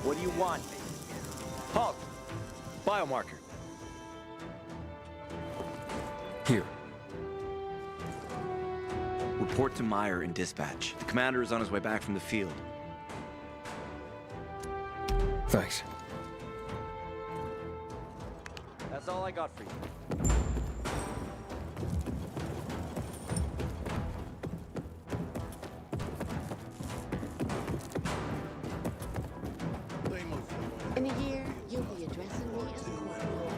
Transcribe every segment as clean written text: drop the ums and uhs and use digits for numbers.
What do you want? Halt! Biomarker. Here. Report to Meyer in dispatch. The commander is on his way back from the field. Thanks. That's all I got for you. In a year, you'll be addressing me as a corporal.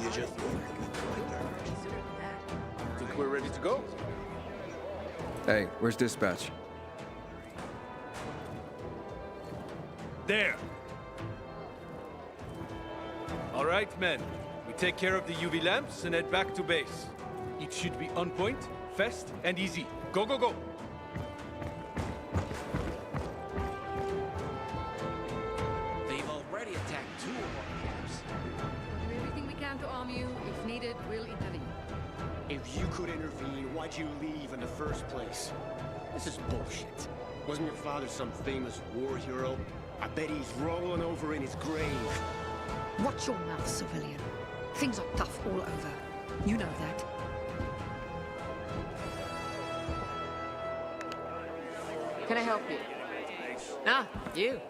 You just Think we're ready to go? Hey, where's dispatch? There! All right, men. We take care of the UV lamps and head back to base. It should be on point, fast, and easy. Go, go, go! They've already attacked 2 of our camps. We'll do everything we can to arm you. If needed, we'll intervene. If you could intervene, why'd you leave in the first place? This is bullshit. Wasn't your father some famous war hero? I bet he's rolling over in his grave. Watch your mouth, civilian. Things are tough all over. You know that. Can I help you? Ah, you.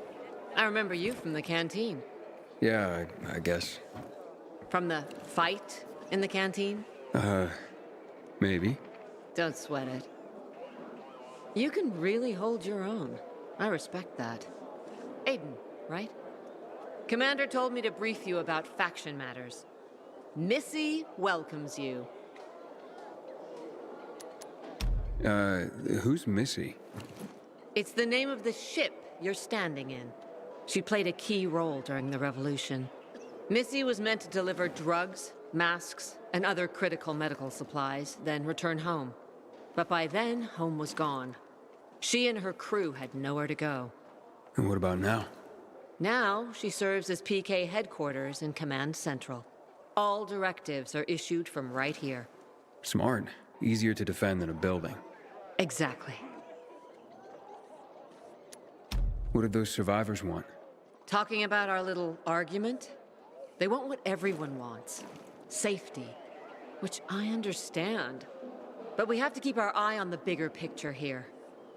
I remember you from the canteen. Yeah, I guess. From the fight in the canteen? Maybe. Don't sweat it. You can really hold your own. I respect that. Aiden, right? Commander told me to brief you about faction matters. Missy welcomes you. Who's Missy? It's the name of the ship you're standing in. She played a key role during the revolution. Missy was meant to deliver drugs, masks, and other critical medical supplies, then return home. But by then, home was gone. She and her crew had nowhere to go. And what about now? Now, she serves as PK headquarters in Command Central. All directives are issued from right here. Smart. Easier to defend than a building. Exactly. What did those survivors want? Talking about our little argument? They want what everyone wants. Safety. Which I understand. But we have to keep our eye on the bigger picture here.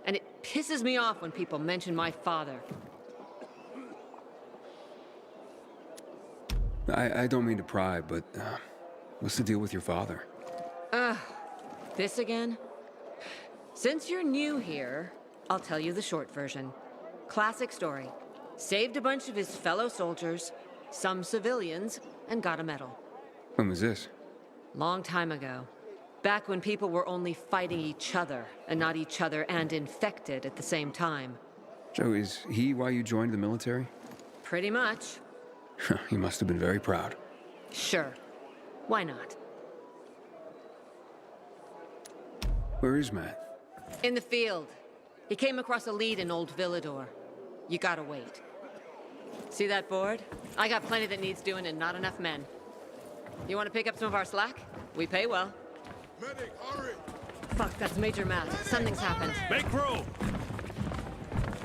And it pisses me off when people mention my father. I don't mean to pry, but what's the deal with your father? This again? Since you're new here, I'll tell you the short version. Classic story. Saved a bunch of his fellow soldiers, some civilians, and got a medal. When was this? Long time ago. Back when people were only fighting each other, and not each other and infected at the same time. So is he why you joined the military? Pretty much. He must have been very proud. Sure. Why not? Where is Matt? In the field. He came across a lead in Old Villador. You gotta wait. See that board? I got plenty that needs doing and not enough men. You wanna pick up some of our slack? We pay well. Medic, hurry! Fuck, that's Major Matt. Something's happened. Make room!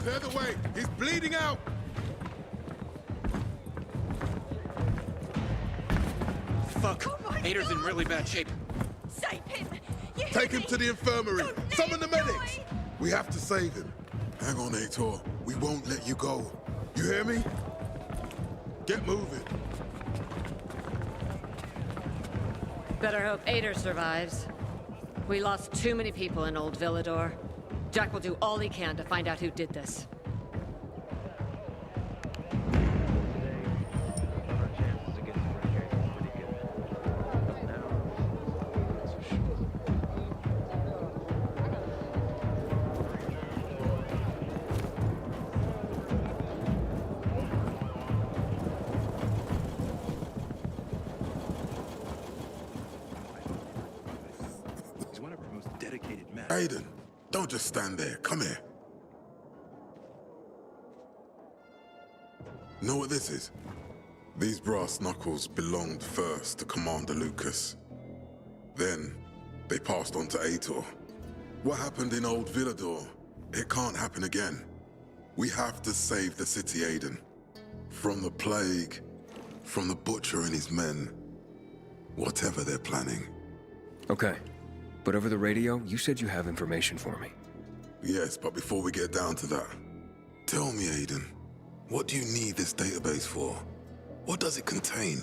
Clear the way! He's bleeding out! Fuck! Ader's in really bad shape. Save him! You Take him to the infirmary! Don't let Summon the him medics! die. We have to save him. Hang on, Ator. We won't let you go. You hear me? Get moving. Better hope Ader survives. We lost too many people in Old Villador. Jack will do all he can to find out who did this. Aiden, don't just stand there. Come here. Know what this is? These brass knuckles belonged first to Commander Lucas. Then, they passed on to Ator. What happened in Old Villador, it can't happen again. We have to save the city, Aiden. From the plague, from the Butcher and his men. Whatever they're planning. Okay. But over the radio, you said you have information for me. Yes, but before we get down to that, tell me, Aiden, what do you need this database for? What does it contain?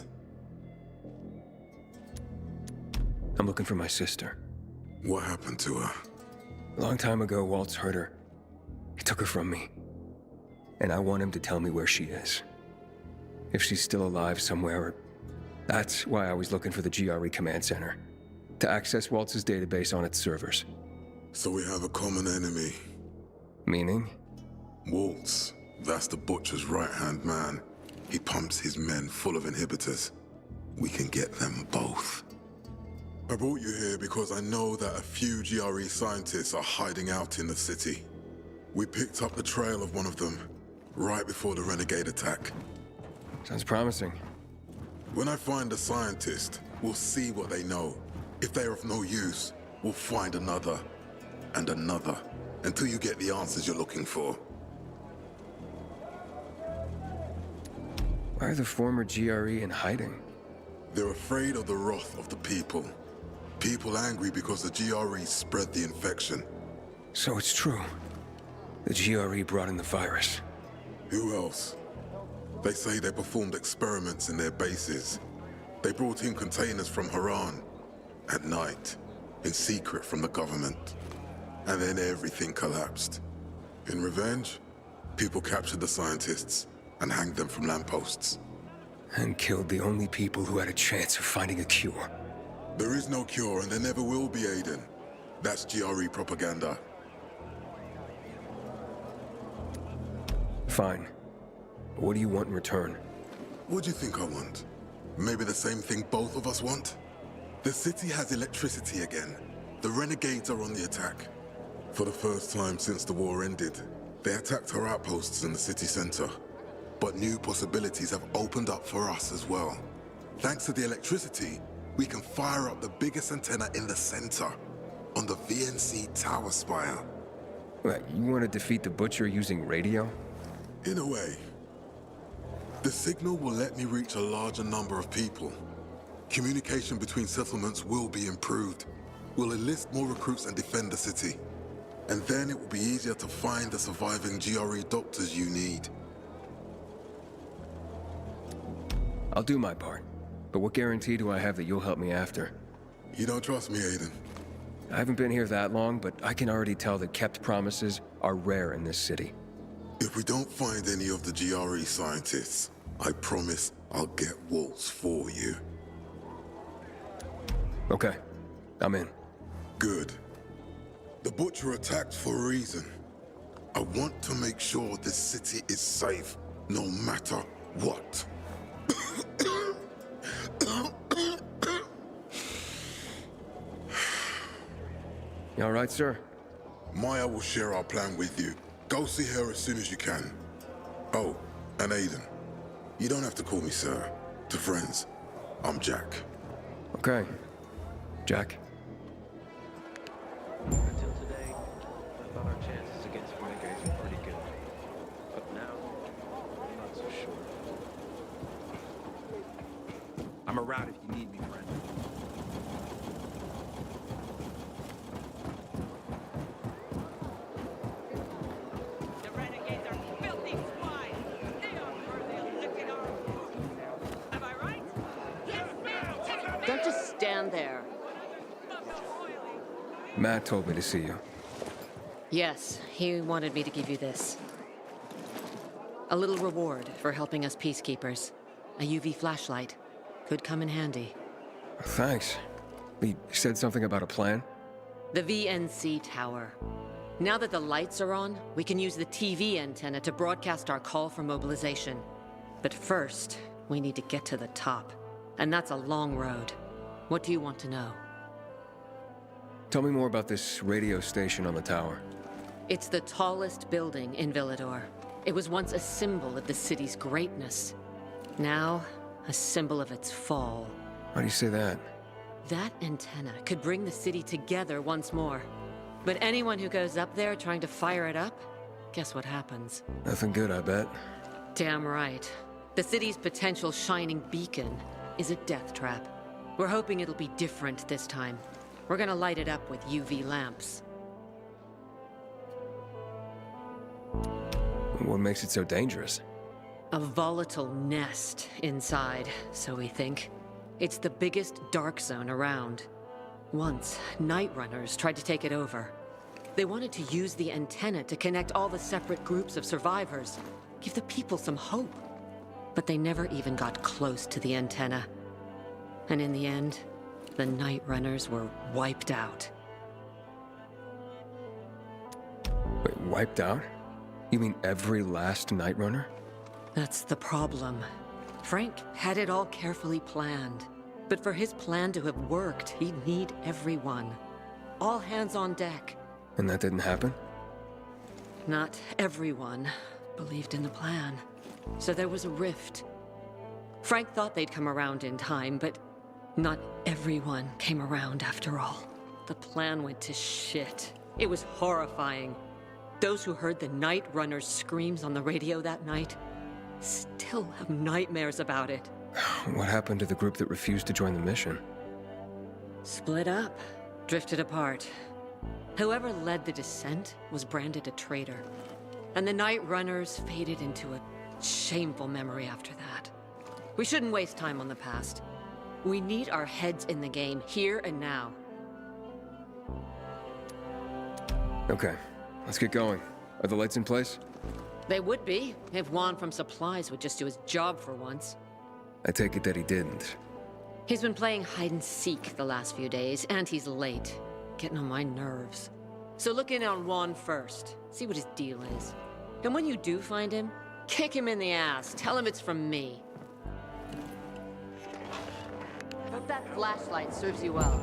I'm looking for my sister. What happened to her? A long time ago, Waltz hurt her. He took her from me. And I want him to tell me where she is. If she's still alive somewhere. That's why I was looking for the GRE command center. To access Waltz's database on its servers. So we have a common enemy. Meaning? Waltz. That's the Butcher's right-hand man. He pumps his men full of inhibitors. We can get them both. I brought you here because I know that a few GRE scientists are hiding out in the city. We picked up the trail of one of them, right before the Renegade attack. Sounds promising. When I find a scientist, we'll see what they know. If they're of no use, we'll find another, and another, until you get the answers you're looking for. Why are the former GRE in hiding? They're afraid of the wrath of the people. People angry because the GRE spread the infection. So it's true. The GRE brought in the virus. Who else? They say they performed experiments in their bases. They brought in containers from Haran. At night. In secret from the government. And then everything collapsed. In revenge, people captured the scientists and hanged them from lampposts. And killed the only people who had a chance of finding a cure. There is no cure and there never will be, Aiden. That's GRE propaganda. Fine. What do you want in return? What do you think I want? Maybe the same thing both of us want? The city has electricity again. The Renegades are on the attack. For the first time since the war ended, they attacked our outposts in the city center. But new possibilities have opened up for us as well. Thanks to the electricity, we can fire up the biggest antenna in the center, on the VNC tower spire. What, you want to defeat the Butcher using radio? In a way. The signal will let me reach a larger number of people. Communication between settlements will be improved. We'll enlist more recruits and defend the city. And then it will be easier to find the surviving GRE doctors you need. I'll do my part. But what guarantee do I have that you'll help me after? You don't trust me, Aiden? I haven't been here that long, but I can already tell that kept promises are rare in this city. If we don't find any of the GRE scientists, I promise I'll get Waltz for you. Okay, I'm in. Good. The Butcher attacked for a reason. I want to make sure this city is safe, no matter what. You all right, sir? Meyer will share our plan with you. Go see her as soon as you can. Oh, and Aiden. You don't have to call me sir. To friends, I'm Jack. Okay. Jack. Until today, I thought our chances against renegades were pretty good. But now, I'm not so sure. I'm around if you need me, friend. The renegades are filthy swine. They are worthy of licking our food. Am I right? Yes, ma'am. Don't just stand there. Matt told me to see you. Yes, he wanted me to give you this. A little reward for helping us peacekeepers. A UV flashlight. Could come in handy. Thanks. He said something about a plan? The VNC tower. Now that the lights are on, we can use the TV antenna to broadcast our call for mobilization. But first, we need to get to the top. And that's a long road. What do you want to know? Tell me more about this radio station on the tower. It's the tallest building in Villador. It was once a symbol of the city's greatness. Now, a symbol of its fall. Why do you say that? That antenna could bring the city together once more. But anyone who goes up there trying to fire it up, guess what happens? Nothing good, I bet. Damn right. The city's potential shining beacon is a death trap. We're hoping it'll be different this time. We're gonna light it up with UV lamps. What makes it so dangerous? A volatile nest inside, so we think. It's the biggest dark zone around. Once, night runners tried to take it over. They wanted to use the antenna to connect all the separate groups of survivors, give the people some hope. But they never even got close to the antenna. And in the end, the night runners were wiped out. Wait, wiped out? You mean every last night runner? That's the problem. Frank had it all carefully planned. But for his plan to have worked, he'd need everyone. All hands on deck. And that didn't happen? Not everyone believed in the plan. So there was a rift. Frank thought they'd come around in time, but not everyone came around after all. The plan went to shit. It was horrifying. Those who heard the Night Runner's screams on the radio that night still have nightmares about it. What happened to the group that refused to join the mission? Split up, drifted apart. Whoever led the descent was branded a traitor. And the Night Runners faded into a shameful memory after that. We shouldn't waste time on the past. We need our heads in the game, here and now. Okay, let's get going. Are the lights in place? They would be, if Juan from Supplies would just do his job for once. I take it that he didn't. He's been playing hide and seek the last few days, and he's late. Getting on my nerves. So look in on Juan first. See what his deal is. And when you do find him, kick him in the ass. Tell him it's from me. Hope that flashlight serves you well.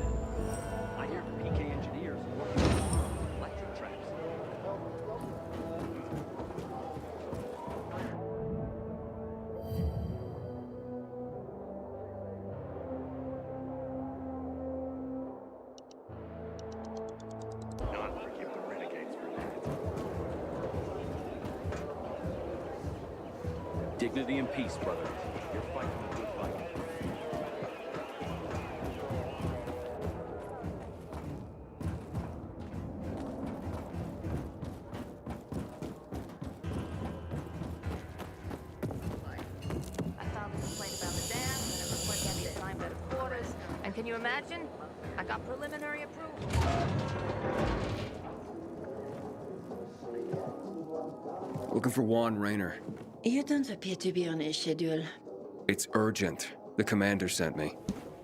I hear PK engineers working on electric traps. Not forgive the renegades for that. Dignity and peace, brother. You're fighting a good fight. I filed a complaint about the dam, and a request to be assigned better quarters. And can you imagine? I got preliminary approval. Looking for Juan Raynor. You don't appear to be on his schedule. It's urgent. The commander sent me.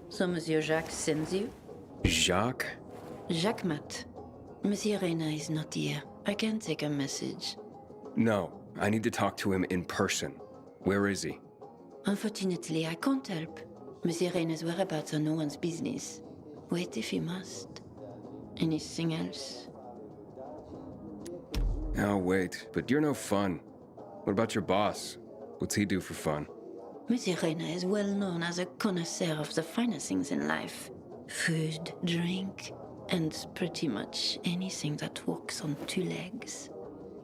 So Monsieur Jacques sends you? Jacques? Jacques Mat. Monsieur Reina is not here. I can take a message. No, I need to talk to him in person. Where is he? Unfortunately, I can't help. Monsieur Reina's whereabouts are no one's business. Wait if you must. Anything else? I'll wait, but you're no fun. What about your boss? What's he do for fun? Monsieur Reina is well known as a connoisseur of the finer things in life. Food, drink, and pretty much anything that walks on two legs.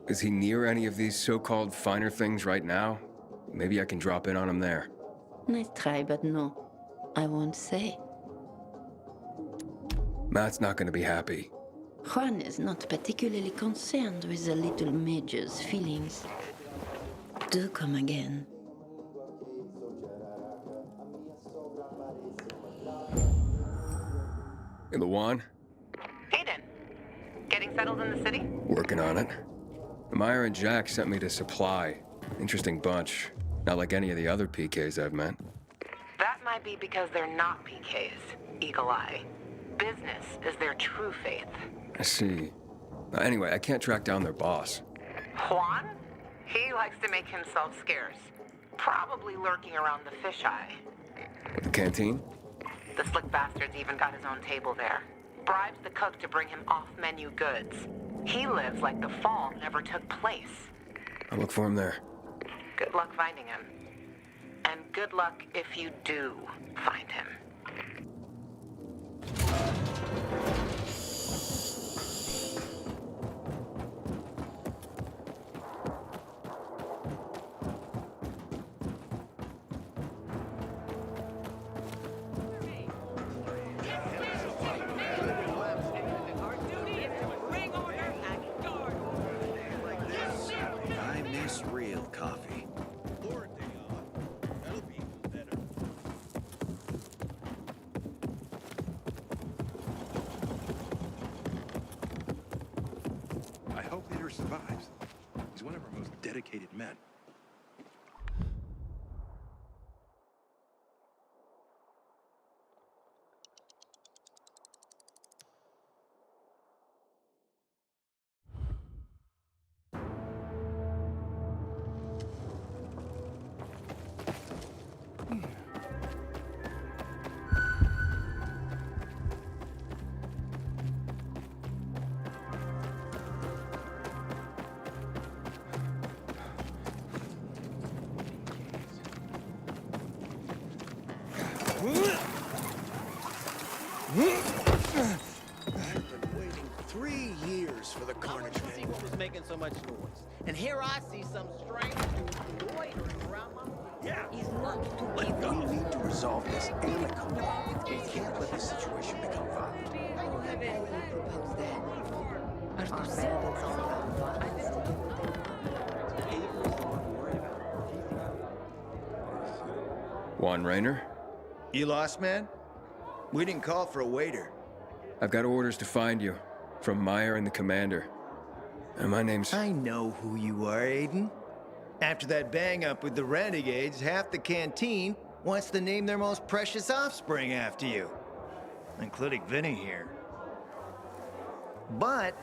Is he near any of these so-called finer things right now? Maybe I can drop in on him there. Nice try, but no. I won't say. Matt's not gonna be happy. Juan is not particularly concerned with the little Major's feelings. Do come again. In the Juan? Hayden, getting settled in the city? Working on it. Meyer and Jack sent me to Supply. Interesting bunch. Not like any of the other PKs I've met. That might be because they're not PKs, Eagle Eye. Business is their true faith. I see. Anyway, I can't track down their boss. Juan? He likes to make himself scarce. Probably lurking around the fisheye. The canteen? The slick bastard's even got his own table there. Bribes the cook to bring him off-menu goods. He lives like the fall never took place. I'll look for him there. Good luck finding him. And good luck if you do find him. Meyer survives. He's one of our most dedicated men. I've been waiting 3 years for the carnage I see what was making so much noise. And here I see some strange dude loitering around my... Yeah. He's not to be We need to resolve this amicably. We can't let the situation become violent. Juan Raynor? You lost, man? We didn't call for a waiter. I've got orders to find you. From Meyer and the commander. And my name's... I know who you are, Aiden. After that bang-up with the Renegades, half the canteen wants to name their most precious offspring after you. Including Vinny here. But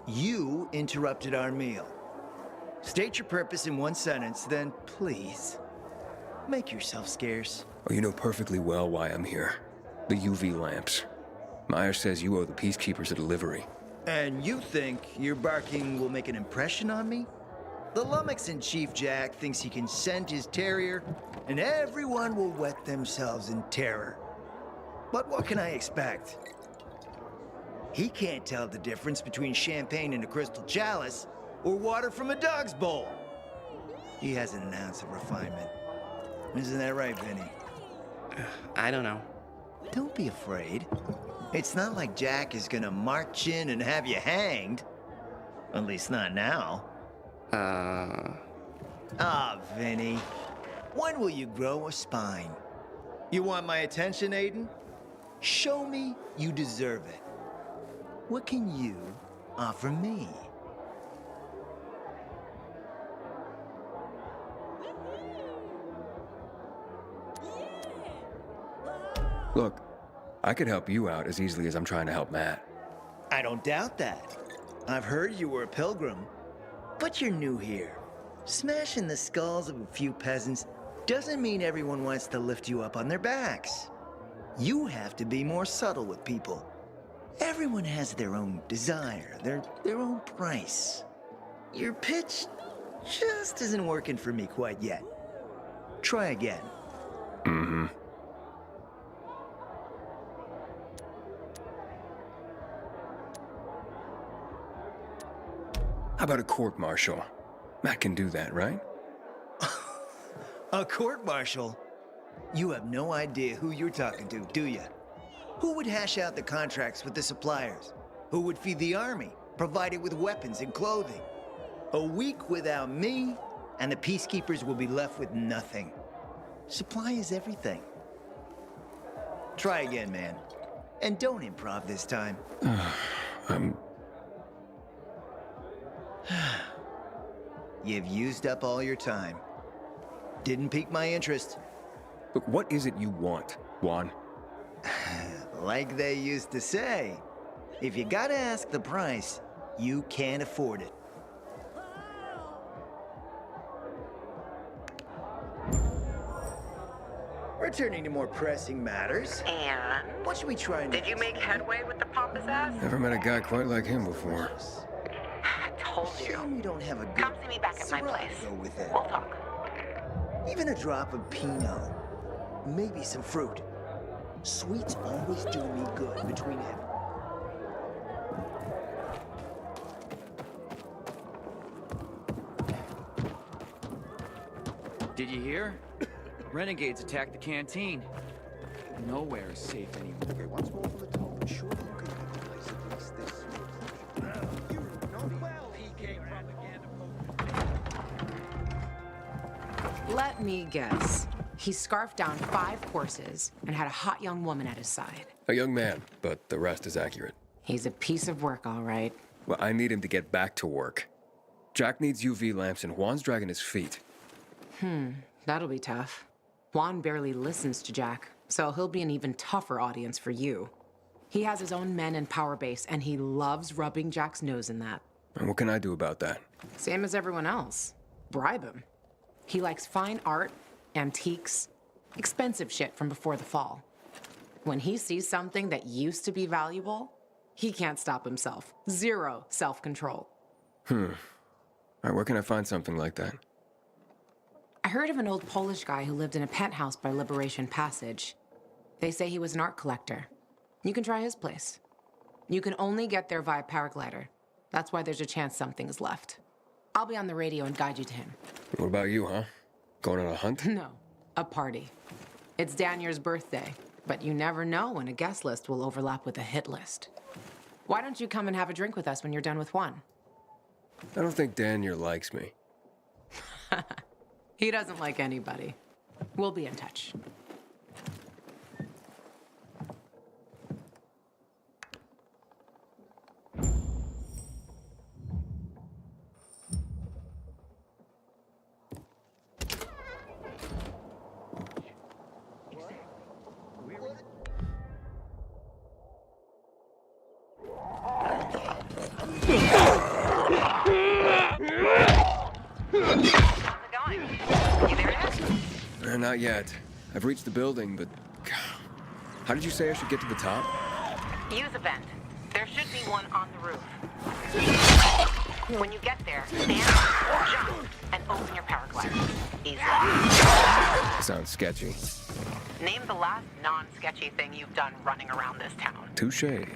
you interrupted our meal. State your purpose in one sentence, then please, make yourself scarce. Oh, you know perfectly well why I'm here. The UV lamps. Meyer says you owe the Peacekeepers a delivery. And you think your barking will make an impression on me? The lummox-in-chief Jack thinks he can scent his terrier, and everyone will wet themselves in terror. But what can I expect? He can't tell the difference between champagne in a crystal chalice or water from a dog's bowl. He hasn't an ounce of refinement. Isn't that right, Vinny? I don't know. Don't be afraid. It's not like Jack is gonna march in and have you hanged. At least not now. Ah, Vinny. When will you grow a spine? You want my attention, Aiden? Show me you deserve it. What can you offer me? Look, I could help you out as easily as I'm trying to help Matt. I don't doubt that. I've heard you were a pilgrim. But you're new here. Smashing the skulls of a few peasants doesn't mean everyone wants to lift you up on their backs. You have to be more subtle with people. Everyone has their own desire, their own price. Your pitch just isn't working for me quite yet. Try again. Mm-hmm. How about a court-martial? Matt can do that, right? A court-martial? You have no idea who you're talking to, do you? Who would hash out the contracts with the suppliers? Who would feed the army, provide it with weapons and clothing? A week without me, and the Peacekeepers will be left with nothing. Supply is everything. Try again, man. And don't improv this time. You've used up all your time. Didn't pique my interest. But what is it you want, Juan? Like they used to say, if you gotta ask the price, you can't afford it. Returning to more pressing matters. And? What should we try next? Did you make headway with the pompous ass? Never met a guy quite like him before. I told you. Shame we don't have a good... Come see me back at my Syrah place. to go with it. We'll talk. Even a drop of Pinot. Maybe some fruit. Sweets always do me good between him. Did you hear? Renegades attacked the canteen. Nowhere is safe anymore. Okay, once more from the top. Sure you can recognize at least this. Let me guess. He scarfed down 5 courses and had a hot young woman at his side. A young man, but the rest is accurate. He's a piece of work, all right. Well, I need him to get back to work. Jack needs UV lamps and Juan's dragging his feet. That'll be tough. Juan barely listens to Jack, so he'll be an even tougher audience for you. He has his own men and power base, and he loves rubbing Jack's nose in that. And what can I do about that? Same as everyone else. Bribe him. He likes fine art, antiques, expensive shit from before the fall. When he sees something that used to be valuable, he can't stop himself. Zero self-control. All right, where can I find something like that? I heard of an old Polish guy who lived in a penthouse by Liberation Passage. They say he was an art collector. You can try his place. You can only get there via paraglider. That's why there's a chance something's left. I'll be on the radio and guide you to him. What about you, huh? Going on a hunt? No, a party. It's Danier's birthday, but you never know when a guest list will overlap with a hit list. Why don't you come and have a drink with us when you're done with Juan? I don't think Danier likes me. He doesn't like anybody. We'll be in touch. Not yet. I've reached the building, but... How did you say I should get to the top? Use a vent. There should be one on the roof. When you get there, stand, jump, and open your paraglider. Easy. Sounds sketchy. Name the last non-sketchy thing you've done running around this town. Touché.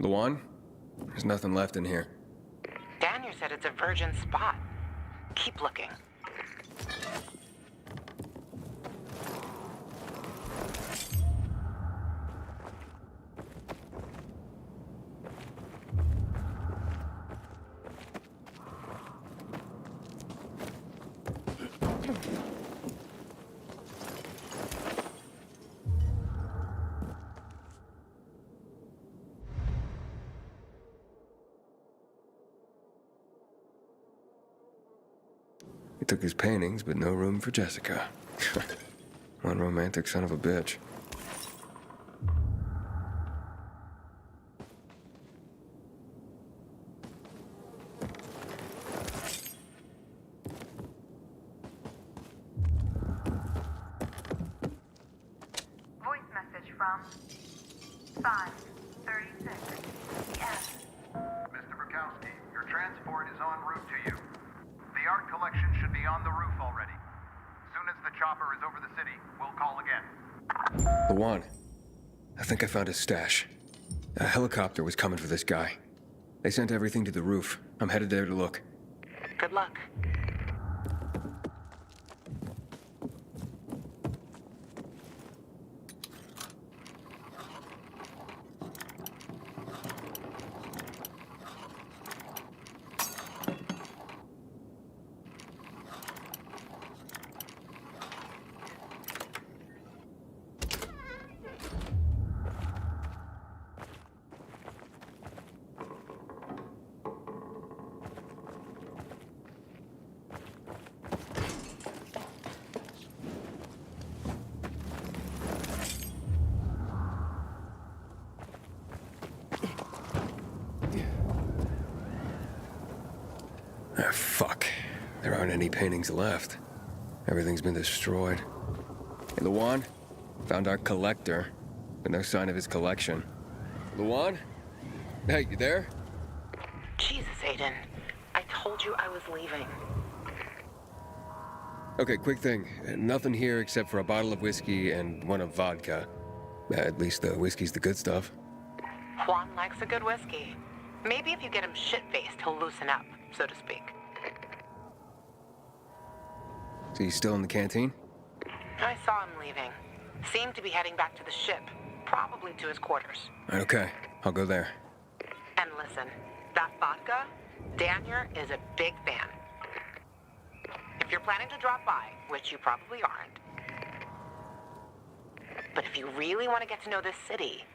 Lawan? There's nothing left in here. Daniel said it's a virgin spot. Keep looking. He took his paintings, but no room for Jessica. One romantic son of a bitch. Voice message from 5:36 p.m. Mr. Bukowski, your transport is en route to you. The art collection should be on the roof already. As soon as the chopper is over the city, we'll call again. Lawan, I think I found his stash. A helicopter was coming for this guy. They sent everything to the roof. I'm headed there to look. Good luck. Ah, fuck. There aren't any paintings left. Everything's been destroyed. Hey, Lawan? Found our collector, but no sign of his collection. Lawan? Hey, you there? Jesus, Aiden. I told you I was leaving. Okay, quick thing. Nothing here except for a bottle of whiskey and one of vodka. At least the whiskey's the good stuff. Juan likes a good whiskey. Maybe if you get him shit-faced, he'll loosen up, so to speak. So he's still in the canteen? I saw him leaving. Seemed to be heading back to the ship, probably to his quarters. Okay, I'll go there. And listen, that vodka, Daniel is a big fan. If you're planning to drop by, which you probably aren't, but if you really want to get to know this city,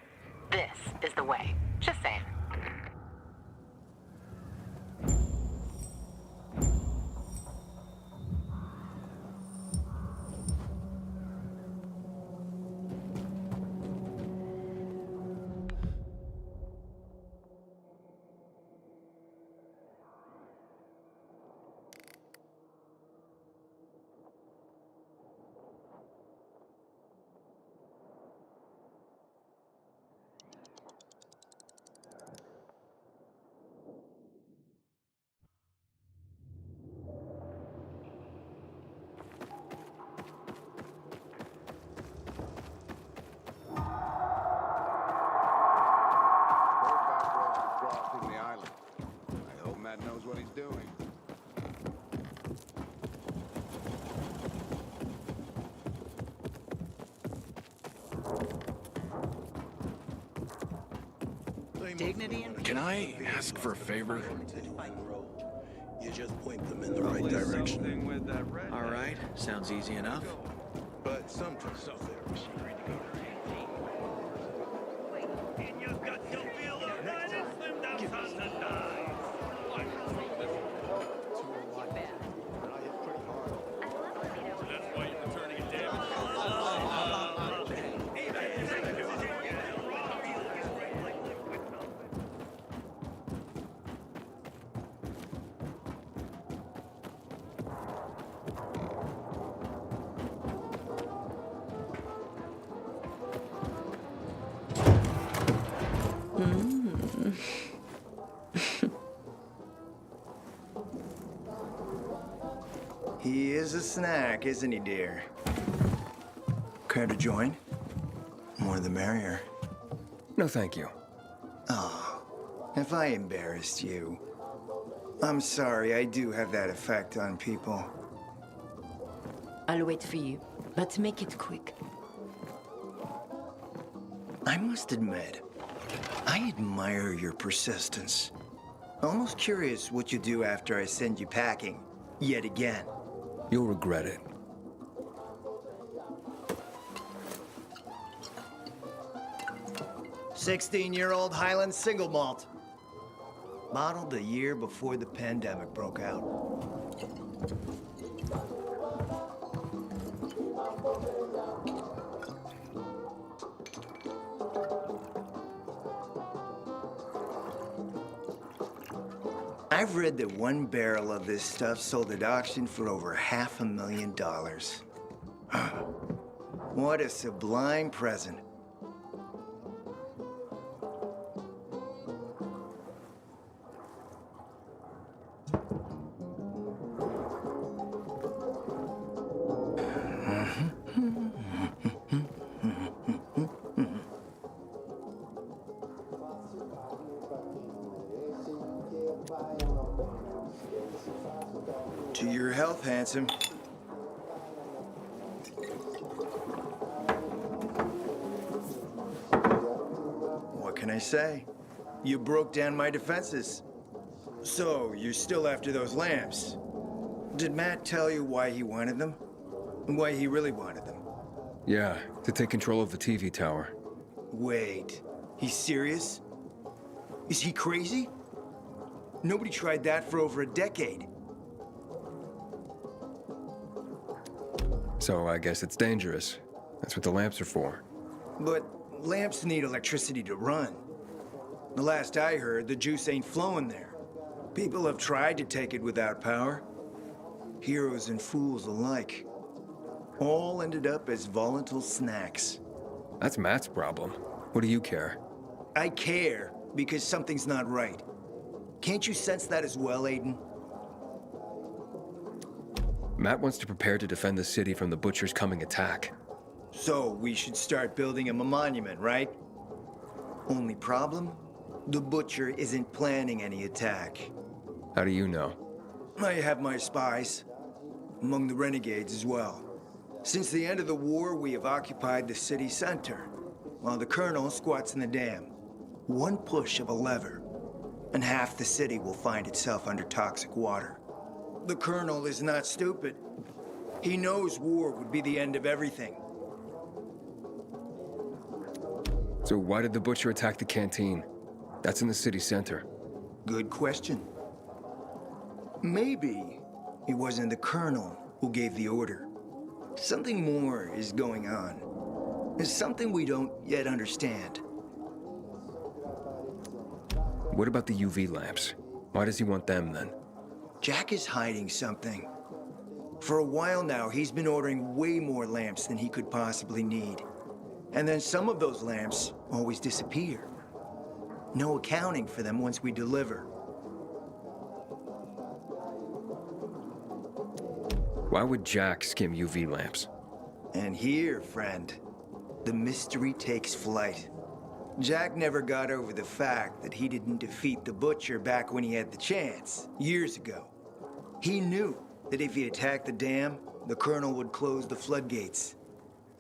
this is the way. Just saying. Crossing the island. I hope Matt knows what he's doing. Dignity and Can I ask for a favor? You just point them in the right direction. all right, sounds easy enough. But sometimes there's He is a snack, isn't he, dear? Care to join? More the merrier. No, thank you. Oh, If I embarrassed you, I'm sorry, I do have that effect on people. I'll wait for you, but make it quick. I must admit, I admire your persistence. Almost curious what you do after I send you packing, yet again. You'll regret it. "16-year-old Highland single malt. Bottled the year before the pandemic broke out." I've read that one barrel of this stuff sold at auction for over $500,000. What a sublime present. To your health, handsome. What can I say? You broke down my defenses. So, you're still after those lamps. Did Matt tell you why he wanted them? Why he really wanted them? Yeah, to take control of the TV tower. Wait, he's serious? Is he crazy? Nobody tried that for over a decade. So I guess it's dangerous. That's what the lamps are for. But lamps need electricity to run. The last I heard, the juice ain't flowing there. People have tried to take it without power. Heroes and fools alike. All ended up as volatile snacks. That's Matt's problem. What do you care? I care because something's not right. Can't you sense that as well, Aiden? Matt wants to prepare to defend the city from the Butcher's coming attack. So we should start building him a monument, right? Only problem? The Butcher isn't planning any attack. How do you know? I have my spies. Among the renegades as well. Since the end of the war, we have occupied the city center, while the Colonel squats in the dam. One push of a lever, and half the city will find itself under toxic water. The Colonel is not stupid. He knows war would be the end of everything. So why did the Butcher attack the canteen? That's in the city center. Good question. Maybe it wasn't the Colonel who gave the order. Something more is going on. It's something we don't yet understand. What about the UV lamps? Why does he want them then? Jack is hiding something. For a while now, he's been ordering way more lamps than he could possibly need. And then some of those lamps always disappear. No accounting for them once we deliver. Why would Jack skim UV lamps? And here, friend, the mystery takes flight. Jack never got over the fact that he didn't defeat the Butcher back when he had the chance, years ago. He knew that if he attacked the dam, the Colonel would close the floodgates.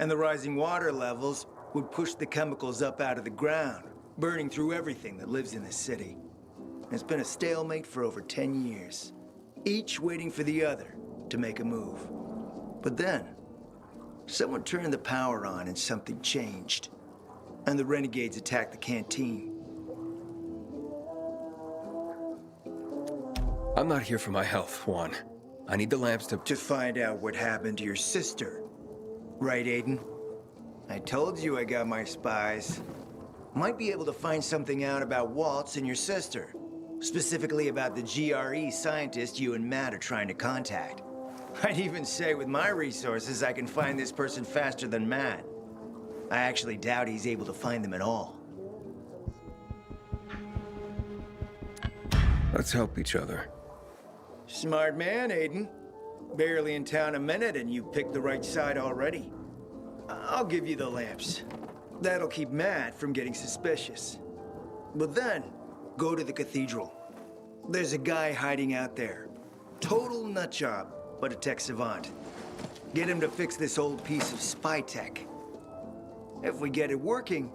And the rising water levels would push the chemicals up out of the ground, burning through everything that lives in the city. It's been a stalemate for over 10 years, each waiting for the other to make a move. But then, someone turned the power on and something changed. And the renegades attacked the canteen. I'm not here for my health, Juan. I need the lamps to find out what happened to your sister. Right, Aiden? I told you I got my spies. Might be able to find something out about Waltz and your sister. Specifically about the GRE scientist you and Matt are trying to contact. I'd even say with my resources, I can find this person faster than Matt. I actually doubt he's able to find them at all. Let's help each other. Smart man, Aiden. Barely in town a minute and you picked the right side already. I'll give you the lamps. That'll keep Matt from getting suspicious. But then, Go to the Cathedral. There's a guy hiding out there. Total nutjob, but a tech savant. Get him to fix this old piece of spy tech. If we get it working,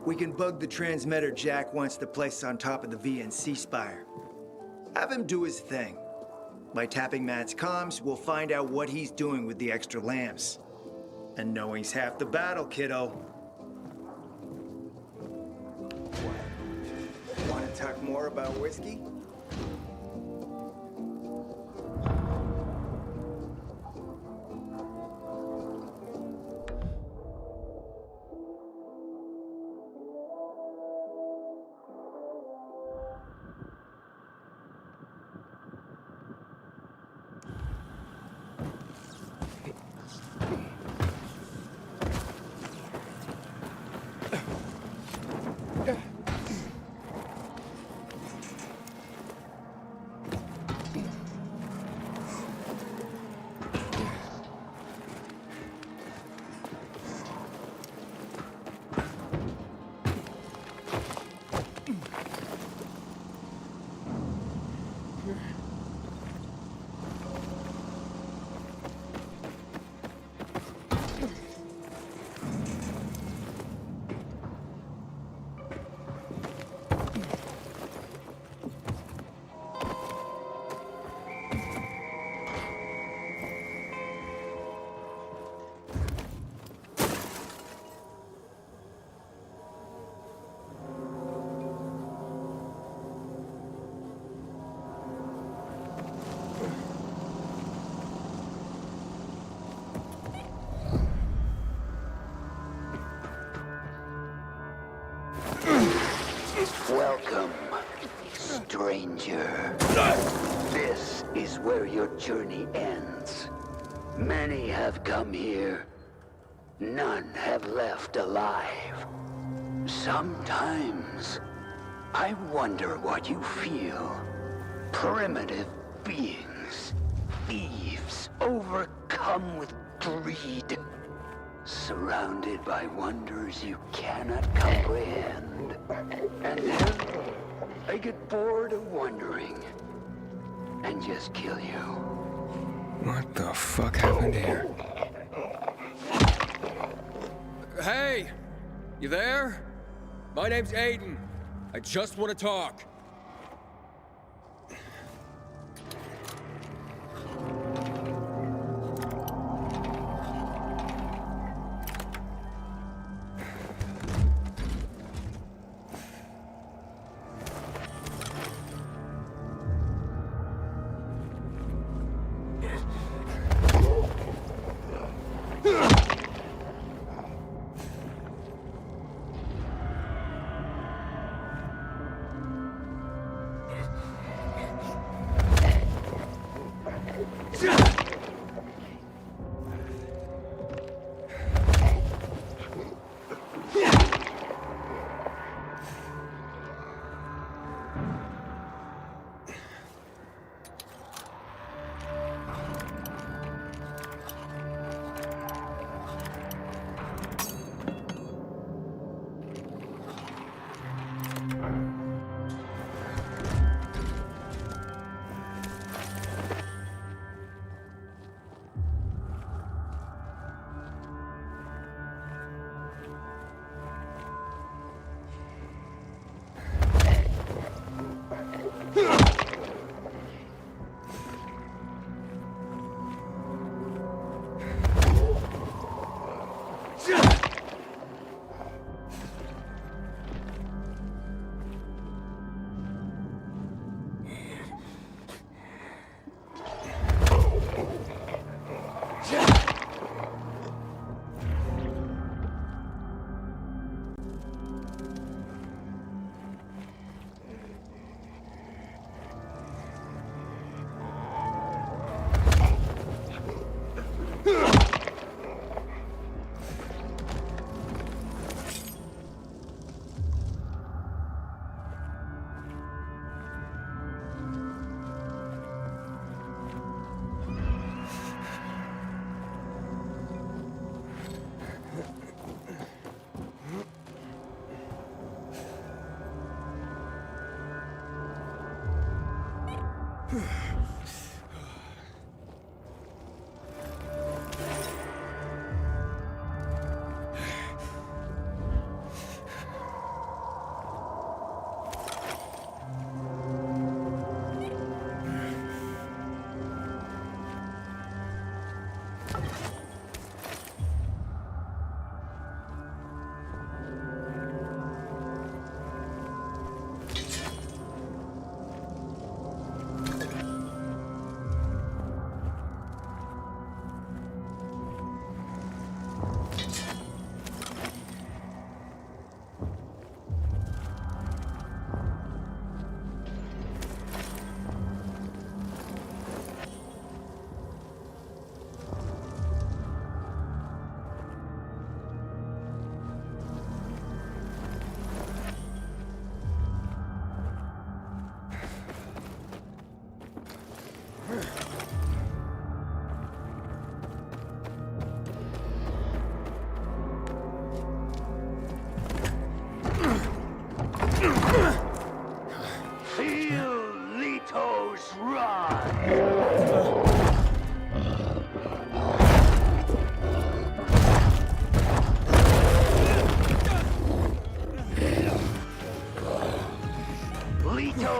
we can bug the transmitter Jack wants to place on top of the VNC spire. Have him do his thing. By tapping Matt's comms, we'll find out what he's doing with the extra lamps. And knowing's half the battle, kiddo. Want to talk more about whiskey? Welcome, stranger. This is where your journey ends. Many have come here. None have left alive. Sometimes, I wonder what you feel. Primitive beings, thieves, overcome with greed. Surrounded by wonders you cannot comprehend. And then, I get bored of wondering. And just kill you. What the fuck happened here? Hey! You there? My name's Aiden. I just want to talk.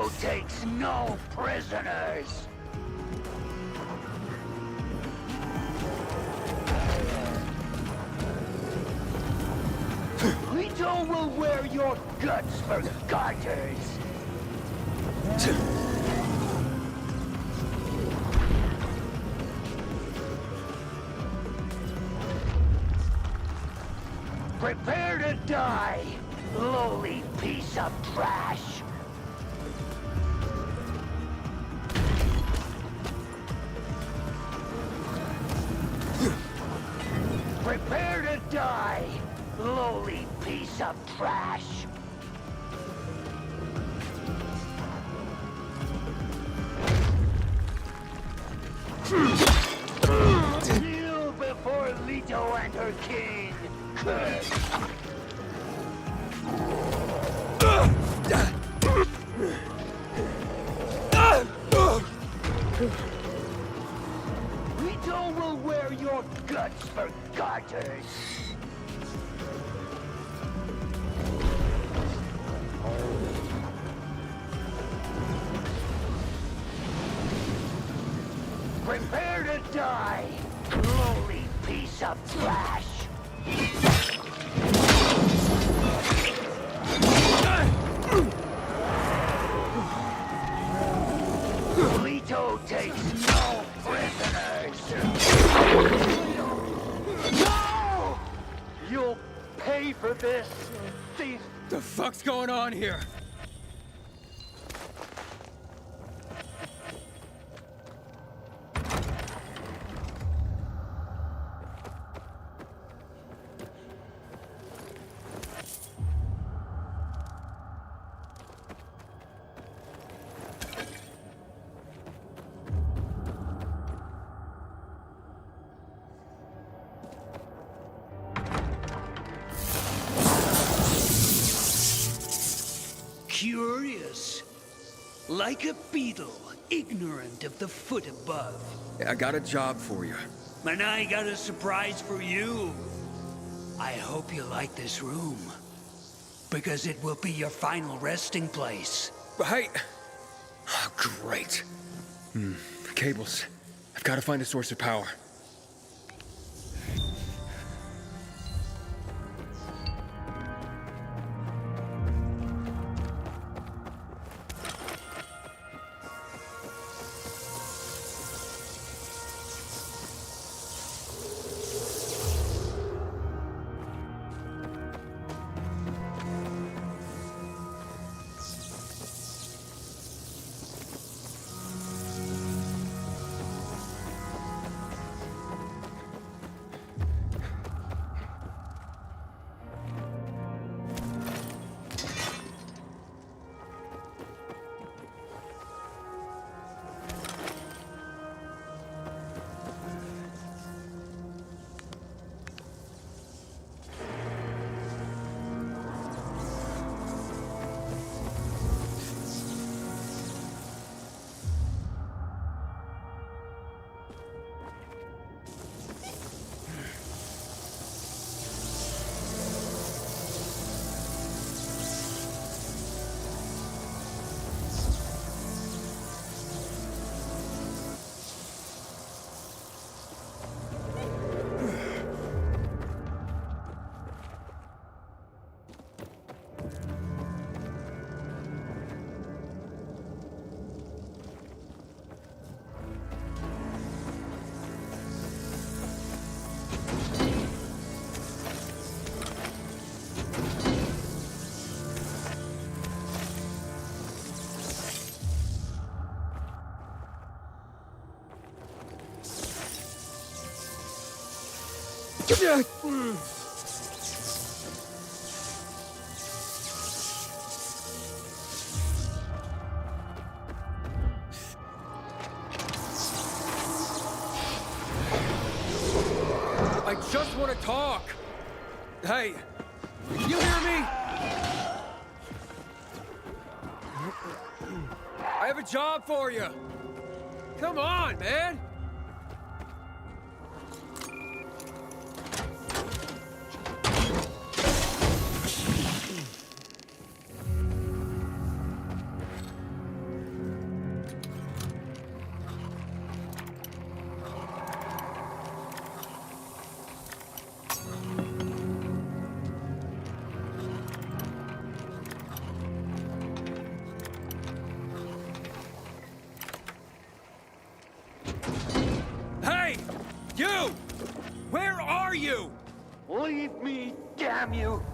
Leto takes no prisoners. Leto will wear your guts for garters. Prepare to die, lowly piece of trash. Prepare to die, lowly piece of trash. Kneel before Leto and her king. Curse. Leto will wear your guts for garters. Prepare to die, lowly piece of trash. Leto takes no prisoners. No! You'll pay for this, thief. The fuck's going on here? Curious. Like a beetle, ignorant of the foot above. I got a job for you. And I got a surprise for you. I hope you like this room. Because it will be your final resting place. Hey! Oh, great. Cables. I've got to find a source of power. I just want to talk! Hey! You hear me? I have a job for you! Come on, man! you.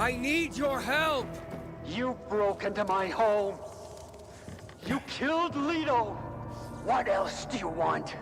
I need your help! You broke into my home. You killed Leto. What else do you want?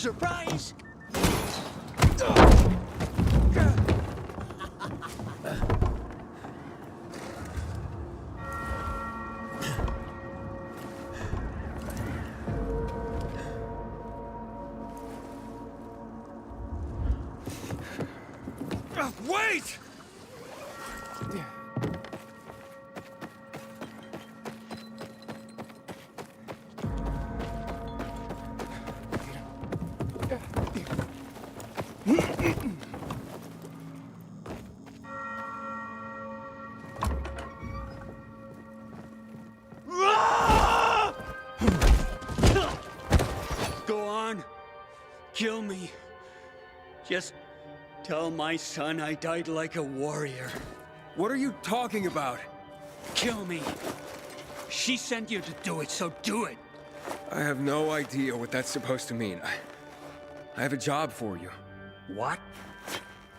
Surprise! Wait! Go on. Kill me. Just tell my son I died like a warrior. What are you talking about? Kill me. She sent you to do it, so do it. I have no idea what that's supposed to mean. I have a job for you. What?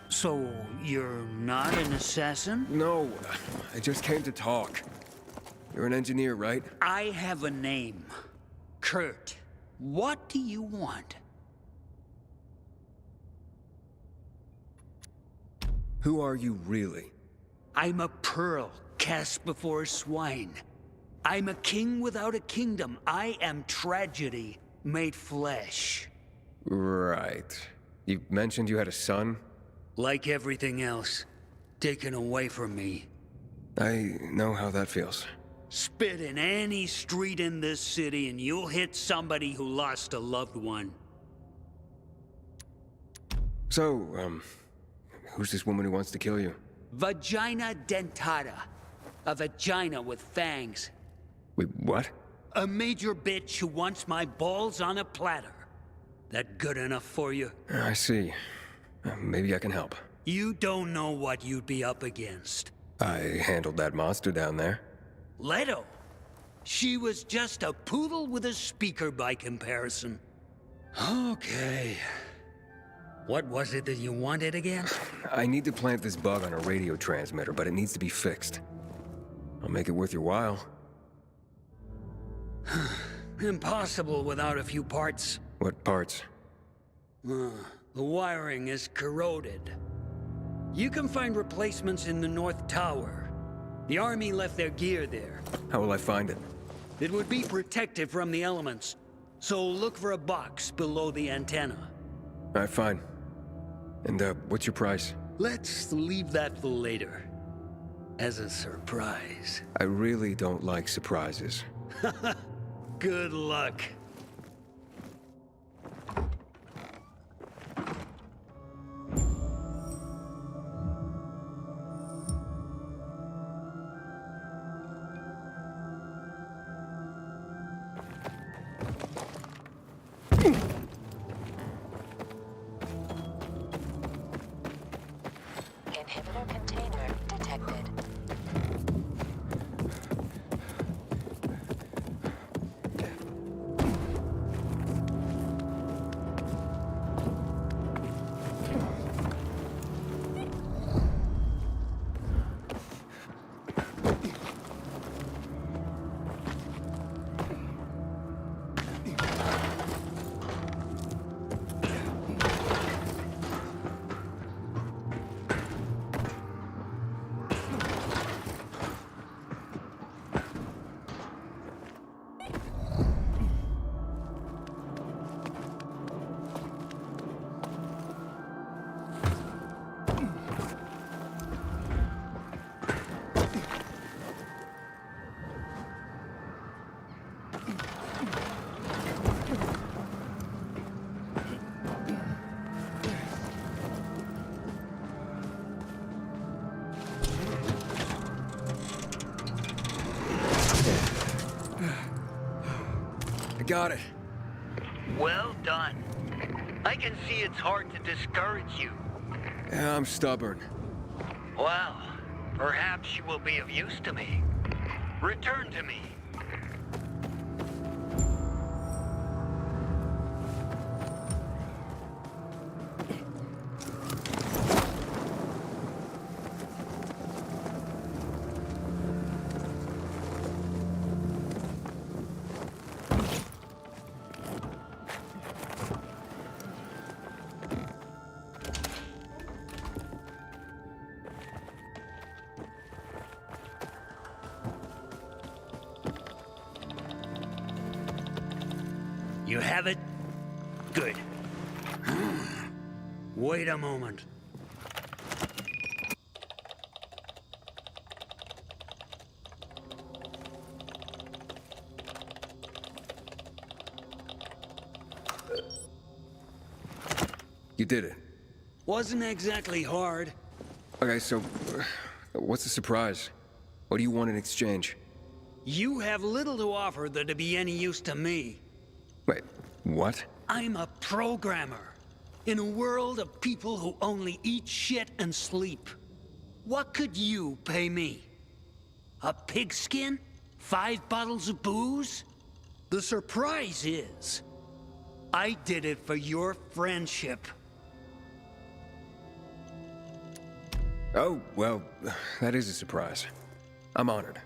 So, you're not an assassin? No, I just came to talk. You're an engineer, right? I have a name. Kurt. What do you want? Who are you really? I'm a pearl cast before swine. I'm a king without a kingdom. I am tragedy made flesh. Right. You mentioned you had a son? Like everything else, taken away from me. I know how that feels. Spit in any street in this city and you'll hit somebody who lost a loved one. So, who's this woman who wants to kill you? Vagina dentata. A vagina with fangs. Wait, what? A major bitch who wants my balls on a platter. That good enough for you? I see. Maybe I can help. You don't know what you'd be up against. I handled that monster down there. Leto. She was just a poodle with a speaker by comparison. Okay. What was it that you wanted again? I need to plant this bug on a radio transmitter, but it needs to be fixed. I'll make it worth your while. Impossible without a few parts. What parts? The wiring is corroded. You can find replacements in the North Tower. The army left their gear there. How will I find it? It would be protected from the elements, so look for a box below the antenna. All right, fine. And, what's your price? Let's leave that for later. As a surprise. I really don't like surprises. Good luck. Inhibitor container detected. Got it. Well done. I can see it's hard to discourage you. Yeah, I'm stubborn. Well, perhaps you will be of use to me. Return to me. You have it? Good. Wait a moment. You did it. Wasn't exactly hard. Okay, so what's the surprise? What do you want in exchange? You have little to offer that'd be any use to me. Wait, what? I'm a programmer. In a world of people who only eat shit and sleep. What could you pay me? A pigskin? 5 bottles of booze? The surprise is, I did it for your friendship. Oh, well, that is a surprise. I'm honored,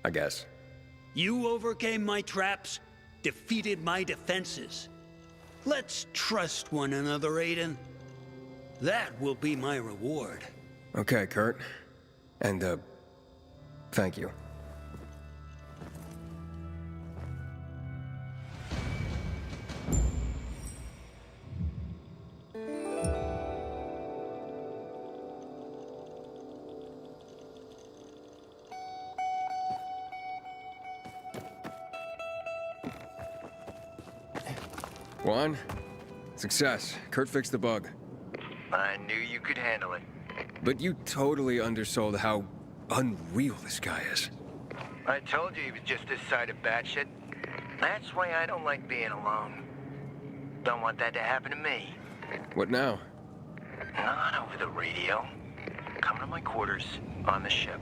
I guess. You overcame my traps, defeated my defenses. Let's trust one another, Aiden. That will be my reward. Okay, Kurt. And, thank you. Juan, success. Kurt fixed the bug. I knew you could handle it. But you totally undersold how unreal this guy is. I told you he was just this side of batshit. That's why I don't like being alone. Don't want that to happen to me. What now? Not over the radio. Come to my quarters on the ship.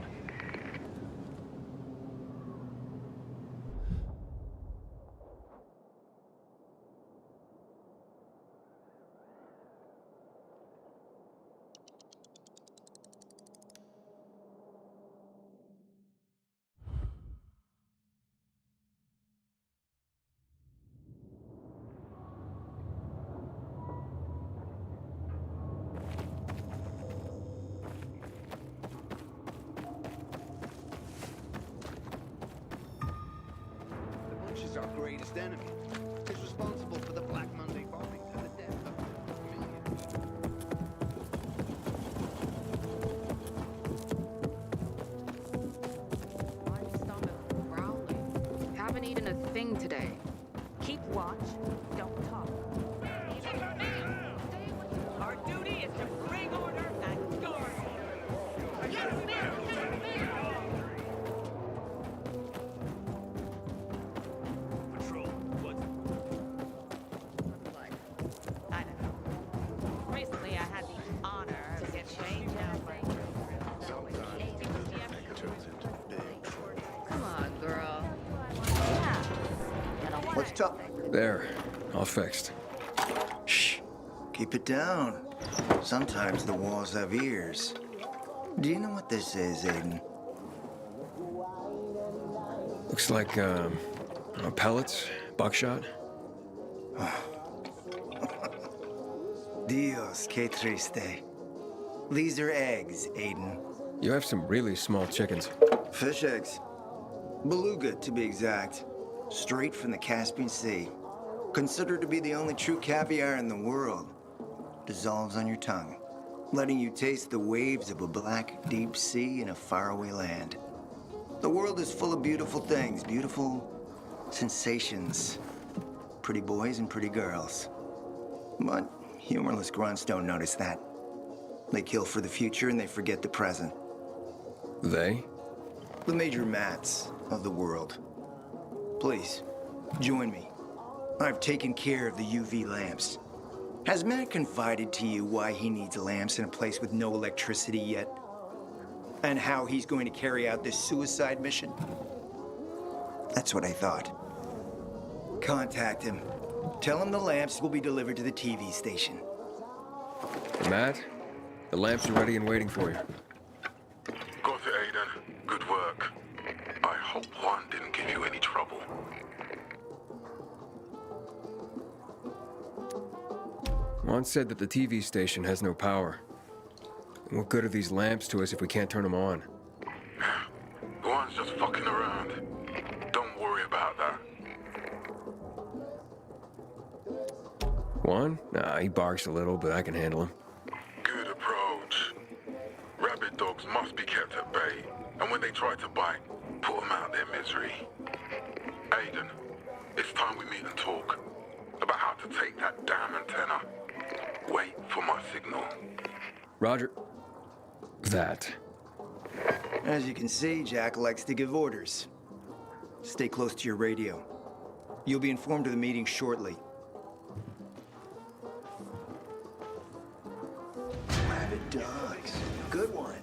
Is our greatest enemy. He's responsible for the Black Monday bombing and the death of Growling. Haven't eaten a thing today. Keep watch. Don't talk. Our duty is to bring order and guard. Yes, ma'am. Recently, I had the honor of getting changed out by Come on, girl. What's top? There. All fixed. Shh. Keep it down. Sometimes the walls have ears. Do you know what this is, Aiden? Looks like, pellets, buckshot. Dios, que triste. These are eggs, Aiden. You have some really small chickens. Fish eggs. Beluga, to be exact. Straight from the Caspian Sea. Considered to be the only true caviar in the world. Dissolves on your tongue, letting you taste the waves of a black, deep sea in a faraway land. The world is full of beautiful things, beautiful sensations. Pretty boys and pretty girls. But humorless grunts don't notice that. They kill for the future and they forget the present. They? The major mats of the world. Please, join me. I've taken care of the UV lamps. Has Matt confided to you why he needs lamps in a place with no electricity yet? And how he's going to carry out this suicide mission? That's what I thought. Contact him. Tell him the lamps will be delivered to the TV station. Matt, the lamps are ready and waiting for you. Got it, Aiden. Good work. I hope Juan didn't give you any trouble. Juan said that the TV station has no power. What good are these lamps to us if we can't turn them on? Juan's just fucking around. Don't worry about that. Juan? Nah, he barks a little, but I can handle him. Good approach. Rabid dogs must be kept at bay, and when they try to bite, put them out of their misery. Aiden, it's time we meet and talk about how to take that damn antenna. Wait for my signal. Roger. That. As you can see, Jack likes to give orders. Stay close to your radio. You'll be informed of the meeting shortly. Rabid dogs. Good one.